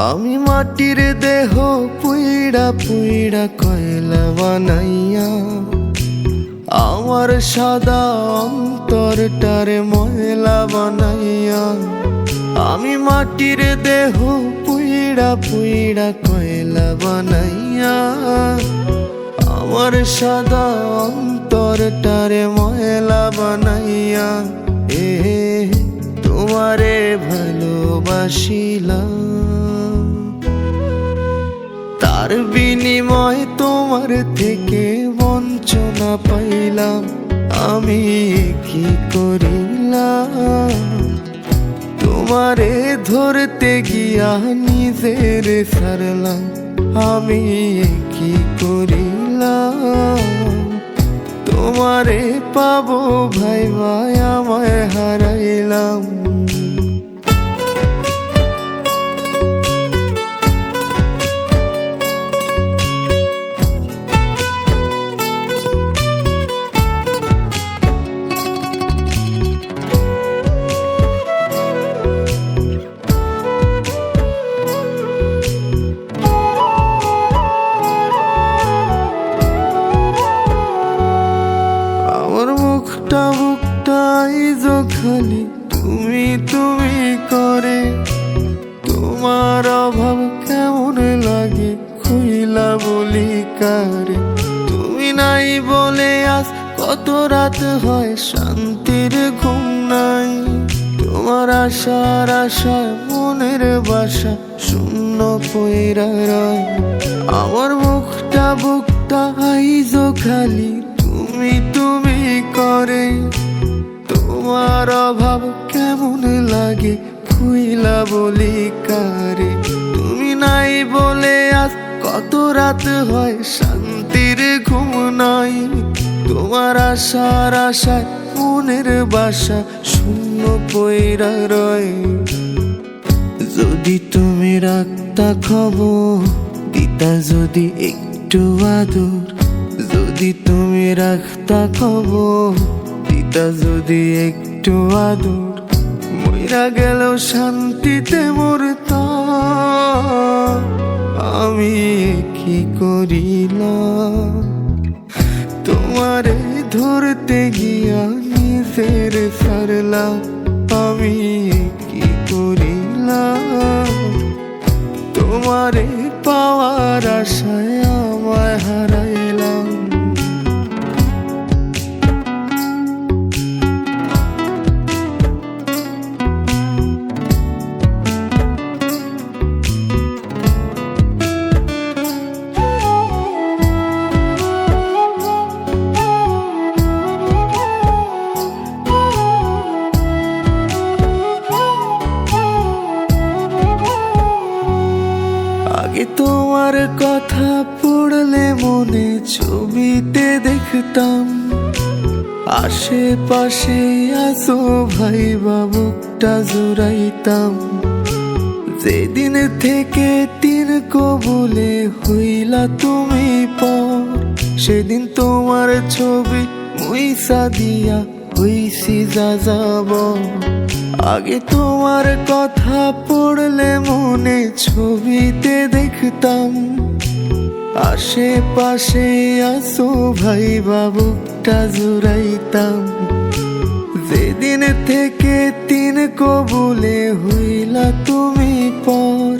আমি মাটির দেহ পুইড়া পুইড়া কয়লা বানাইয়া আমার সাদা অন্তরটারে ময়লা বানাইয়া। আমি মাটির দেহ পুইড়া পুইড়া কয়লা বানাইয়া আমার সাদা অন্তরটারে ময়লা বানাইয়া। তোমারে ভালোবাসিলাম, তার বিনিময় তোমার থেকে বঞ্চনা পাইলাম। আমি কি করিলাম, তোমারে ধরতে গিয়া নিজের ছাড়লাম। আমি কি করিলাম, তোমারে পাবো ভাই ভাই আমায় হারাইলাম। বুকটা বুকটাই খালি তুমি তুমি করে, তোমার অভাব কেমন লাগে খুইলা বলি কারে। তুমি নাই বলে আজ কত রাত হয় শান্তির ঘুম নাই। তোমার আশার আশায় মনের বাসা শূন্য পইরা রয়। আমার বুকটা বুকটাই খালি তুমি তুমি করে, তোমার অভাব কেমন লাগে খুইলা বলি কারে। তুমি নাই বলে আজ কত রাত হয় শান্তির ঘুম নাই। তোমার আশার আশায় মনের বাসা শূন্য পইরা রয়। যদি তুমি রাখতা খবর দিতা যদি একটু আদর, যদি তুমি রাখতা খবর দিতা যদি একটু আদর, মইরা গেল শান্তিতে মরতাম। আমি কি করিলাম, তোমারে ধরতে গিয়া নিজের ছাড়লাম। আমি কি করিলাম, তোমারে পাওয়ার আশায় আমায় হারাইলাম। আগে তোমার কথা পড়লে মনে ছবিতে দেখতাম, আশেপাশে আসো ভাই বুকটা জুড়াইতাম। যেদিন থেকে তিন কবুলে হইলা তুমি পর, সেদিন তোমার ছবি মুইসা দিয়া হইছি যা যাব। আগে তোমার কথা পড়লে মনে ছবিতে দেখতাম, আশেপাশে আসো ভাই বুকটা জুড়াইতাম। যেদিন থেকে তিন কবুলে হইলা তুমি পর,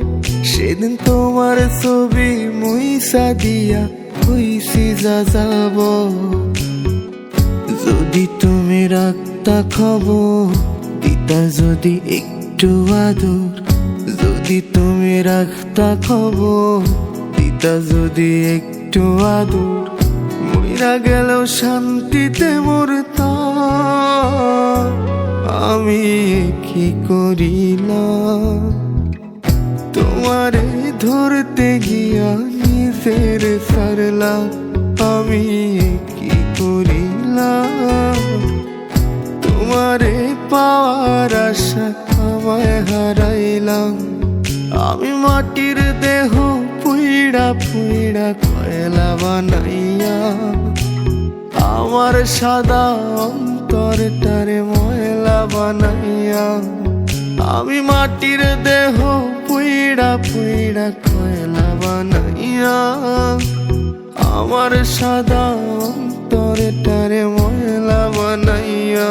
সেদিন তোমার ছবি মুইসা দিয়া হইছি যা যাব। যদি তুমি রাখতা খবর দিতা যদি একটু আদর, যদি তুমি রাখতা খবর দিতা যদি একটু আদর, মইরা গেল শান্তিতে মরতাম। আমি কি করিলাম, তোমারে ধরতে গিয়া নিজের ছাড়লাম। আমি কি করিলাম, তোমারে পাওয়ার আশা আমায় হারাইলাম। আমি মাটির দেহ পুইড়া পুইড়া কয়লা বানাইয়া আমার সাদা অন্তরটারে ময়লা বানাইয়া। আমি মাটির দেহ পুইড়া পুইড়া কয়লা বানাইয়া আমার সাদা অন্তরে টারে ময়লা বানাইয়া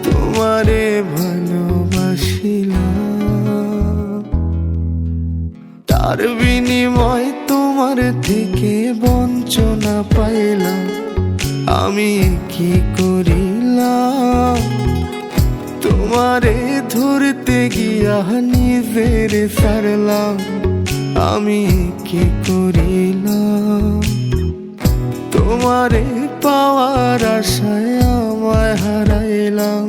তোমারে ভালোবাসিলাম। তার বিনিময় তোমার থেকে বঞ্চনা পাইলাম, আমি কি করিলাম? তোমারে ধরতে গিয়া নিজের সারলাম, আমি কি করিলাম? তোমারে পাওয়ার আশায় আমায় হারাইলাম।